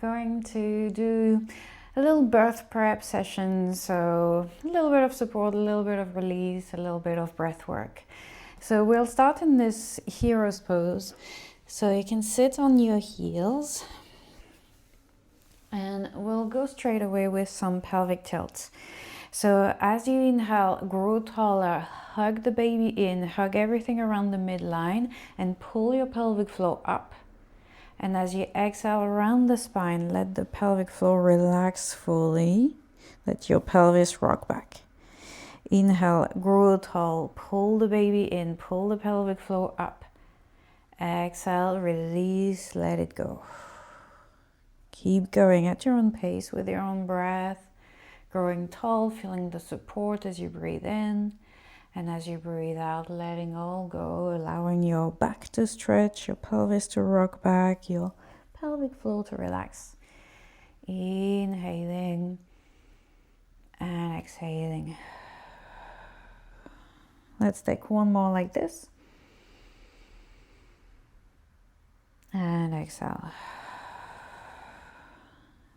going to do a little birth prep session. So a little bit of support, a little bit of release, a little bit of breath work. So we'll start in this hero's pose. So you can sit on your heels and we'll go straight away with some pelvic tilts. So as you inhale, grow taller, hug the baby in, hug everything around the midline and pull your pelvic floor up. And as you exhale around the spine, let the pelvic floor relax fully. Let your pelvis rock back. Inhale, grow tall, pull the baby in, pull the pelvic floor up. Exhale, release, let it go. Keep going at your own pace with your own breath. Growing tall, feeling the support as you breathe in. And as you breathe out, letting all go, allowing your back to stretch, your pelvis to rock back, your pelvic floor to relax. Inhaling and exhaling. Let's take one more like this. And exhale.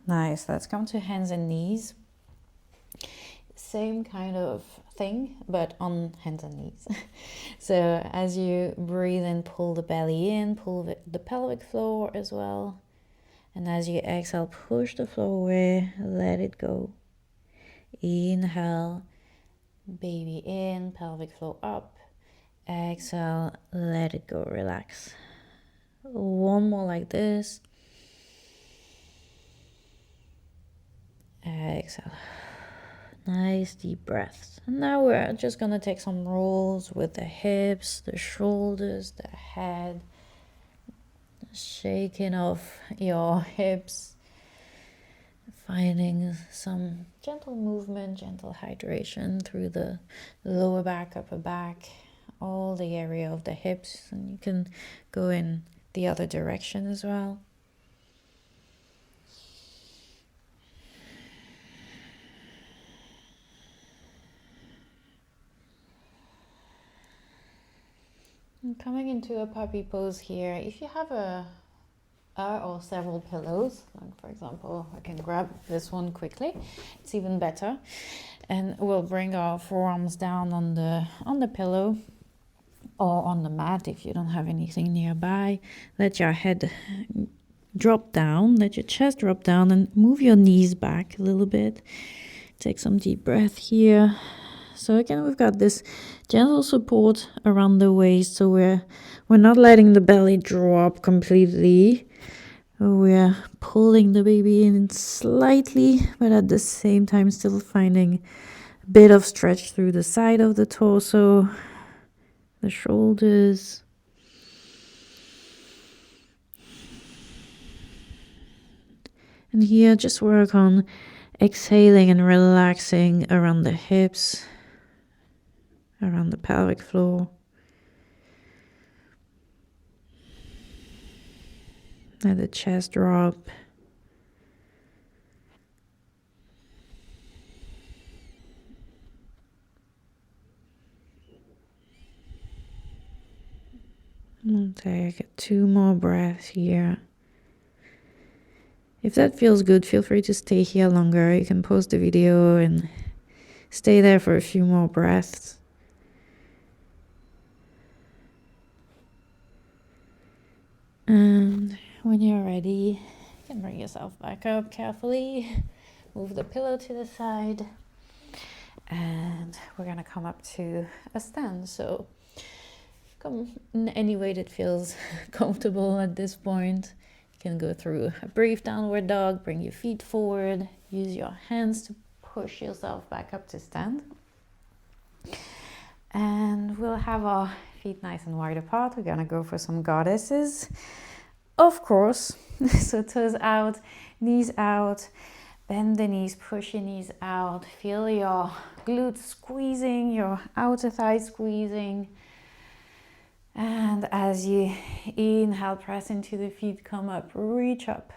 Nice. Let's come to hands and knees. Same kind of thing, but on hands and knees. So as you breathe in, pull the belly in, pull the pelvic floor as well. And as you exhale, push the floor away, let it go. Inhale, baby in, pelvic floor up. Exhale, let it go, relax. One more like this. Exhale. Nice deep breaths. And now we're just gonna take some rolls with the hips, the shoulders, the head. Shaking off your hips. Finding some gentle movement, gentle hydration through the lower back, upper back, all the area of the hips. And you can go in the other direction as well. And coming into a puppy pose here, if you have a or several pillows, like for example, I can grab this one quickly, it's even better. And we'll bring our forearms down on the pillow or on the mat if you don't have anything nearby. Let your head drop down, let your chest drop down and move your knees back a little bit. Take some deep breath here. So again, we've got this gentle support around the waist, so we're not letting the belly drop completely. We're pulling the baby in slightly, but at the same time still finding a bit of stretch through the side of the torso, the shoulders. And here just work on exhaling and relaxing around the hips, around the pelvic floor. Let the chest drop. We'll take 2 more breaths here. If that feels good, feel free to stay here longer. You can pause the video and stay there for a few more breaths. And when you're ready, you can bring yourself back up carefully. Move the pillow to the side. And we're going to come up to a stand. So come in any way that feels comfortable at this point. You can go through a brief downward dog, bring your feet forward, use your hands to push yourself back up to stand. And we'll have our feet nice and wide apart. We're gonna go for some goddesses, of course. So toes out, knees out, bend the knees, push your knees out, feel your glutes squeezing, your outer thighs squeezing. And as you inhale, press into the feet, come up, reach up.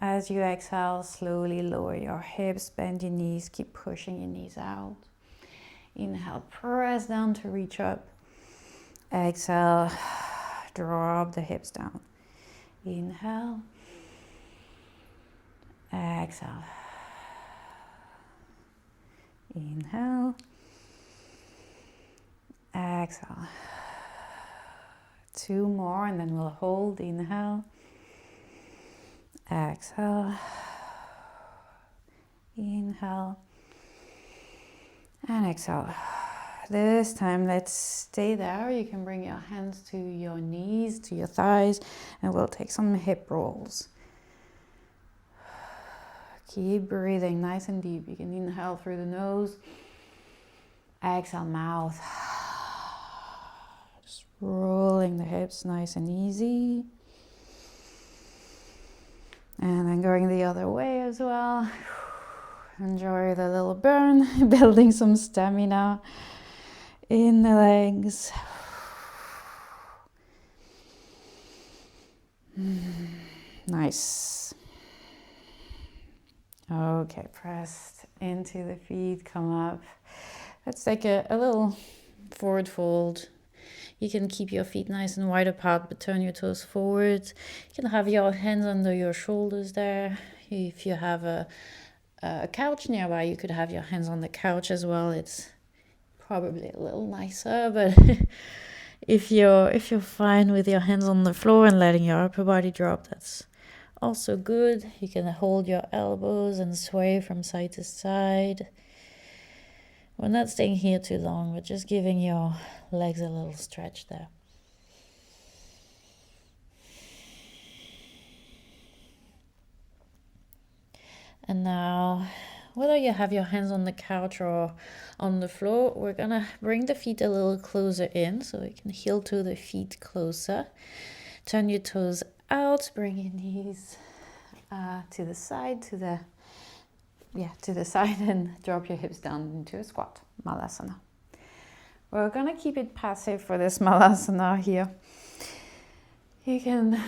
As you exhale, slowly lower your hips, bend your knees, keep pushing your knees out. Inhale, press down to reach up. Exhale, drop the hips down. Inhale. Exhale. Inhale. Exhale. 2 more and then we'll hold. Inhale. Exhale. Inhale. And exhale. This time, let's stay there. You can bring your hands to your knees, to your thighs, and we'll take some hip rolls. Keep breathing nice and deep. You can inhale through the nose. Exhale, mouth. Just rolling the hips nice and easy. And then going the other way as well. Enjoy the little burn, building some stamina in the legs. Nice. Okay, press into the feet, come up. Let's take a little forward fold. You can keep your feet nice and wide apart, but turn your toes forward. You can have your hands under your shoulders there. If you have a couch nearby, you could have your hands on the couch as well. It's probably a little nicer, but if you're fine with your hands on the floor and letting your upper body drop, that's also good. You can hold your elbows and sway from side to side. We're not staying here too long, but just giving your legs a little stretch there. And now, whether you have your hands on the couch or on the floor, we're gonna bring the feet a little closer in so you can heel to the feet closer. Turn your toes out, bring your knees to the side, to the side, and drop your hips down into a squat, Malasana. We're gonna keep it passive for this Malasana here. You can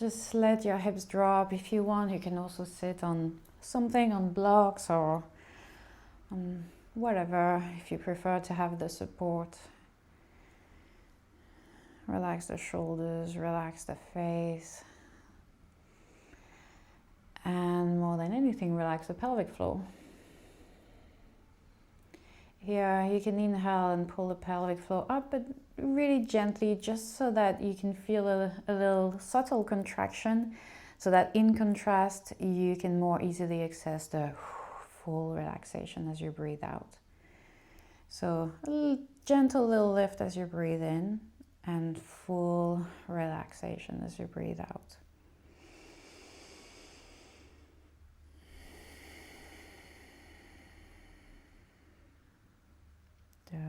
just let your hips drop if you want. You can also sit on something, on blocks or whatever, if you prefer to have the support. Relax the shoulders, relax the face. And more than anything, relax the pelvic floor. Here, you can inhale and pull the pelvic floor up, but really gently, just so that you can feel a little subtle contraction, so that in contrast, you can more easily access the full relaxation as you breathe out. So a gentle little lift as you breathe in, and full relaxation as you breathe out.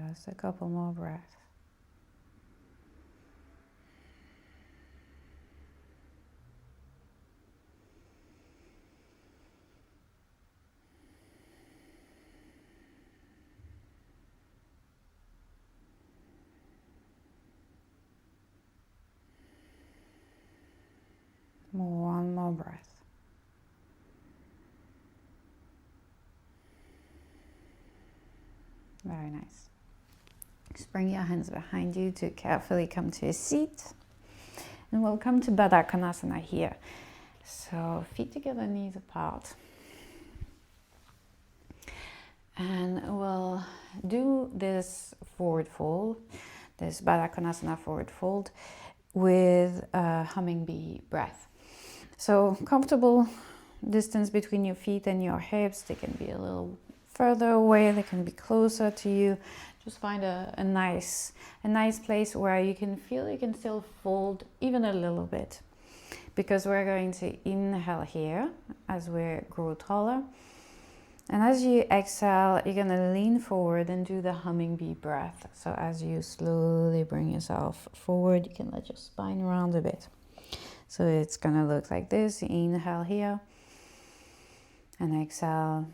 Just a couple more breaths. One more breath. Very nice. Just bring your hands behind you to carefully come to a seat. And we'll come to Baddha Konasana here. So feet together, knees apart. And we'll do this forward fold, this Baddha Konasana forward fold, with a humming bee breath. So comfortable distance between your feet and your hips. They can be a little further away, they can be closer to you. Just find a nice place where you can feel you can still fold even a little bit, because we're going to inhale here as we grow taller. And as you exhale, you're going to lean forward and do the humming bee breath. So as you slowly bring yourself forward, you can let your spine round a bit. So it's going to look like this. Inhale here. And exhale.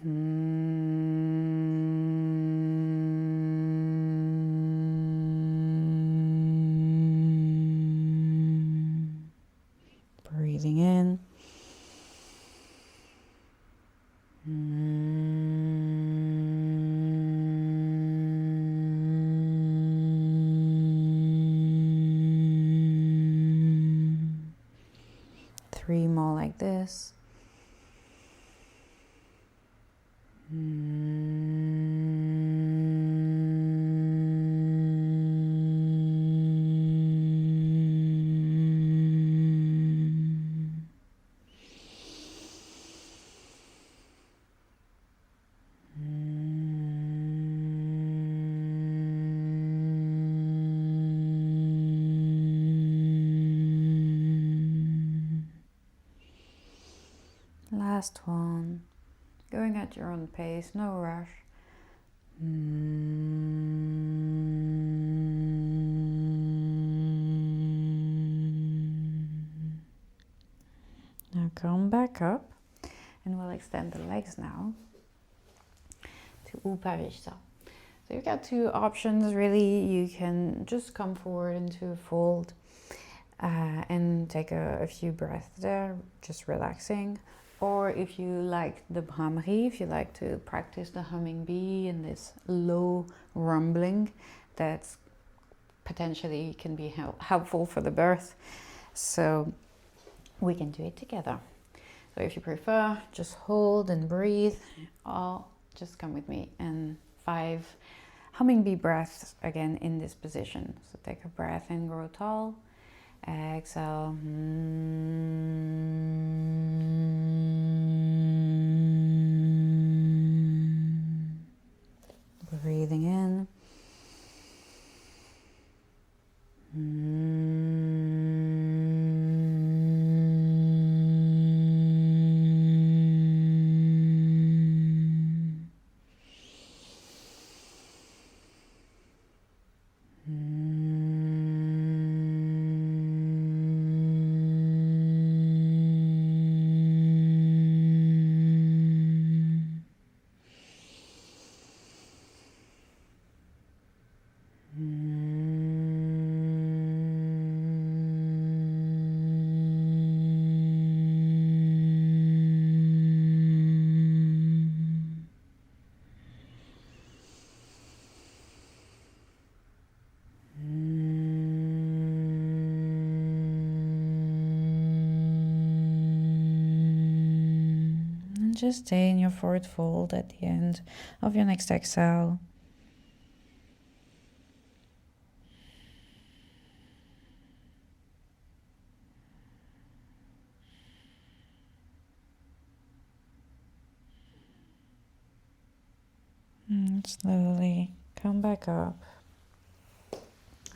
Breathing in. Three more like this. Last one. Going at your own pace, no rush. Now come back up, and we'll extend the legs now to Upavishta. So you've got two options really. You can just come forward into a fold and take a few breaths there, just relaxing. Or if you like the Brahmari, if you like to practice the humming bee and this low rumbling, that's potentially can be helpful for the birth. So we can do it together. So if you prefer, just hold and breathe, or just come with me. And 5 humming bee breaths again in this position. So take a breath and grow tall. Exhale. Breathing in. Just stay in your forward fold at the end of your next exhale. And slowly come back up.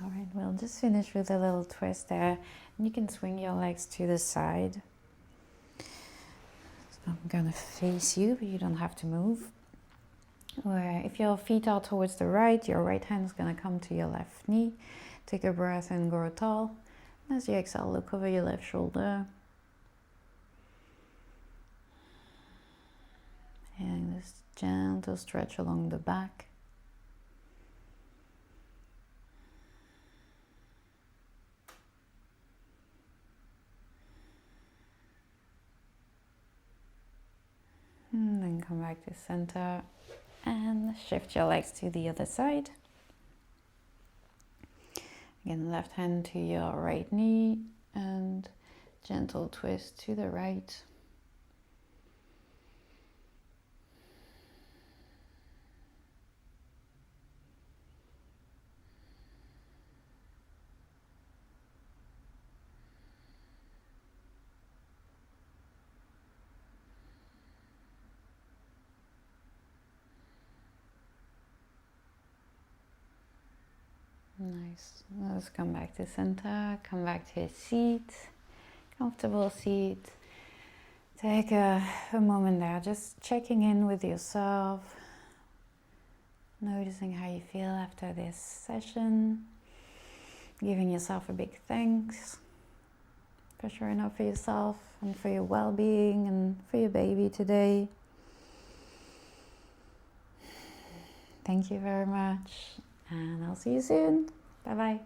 All right, we'll just finish with a little twist there. And you can swing your legs to the side. I'm gonna face you, but you don't have to move. Or if your feet are towards the right, your right hand is gonna come to your left knee. Take a breath and grow tall. And as you exhale, look over your left shoulder. And this gentle stretch along the back. And then come back to center and shift your legs to the other side. Again, left hand to your right knee and gentle twist to the right. Nice. Let's come back to center, come back to a seat, comfortable seat. Take a moment there, just checking in with yourself, noticing how you feel after this session, giving yourself a big thanks for showing up for yourself and for your well-being and for your baby today. Thank you very much. And I'll see you soon. Bye-bye.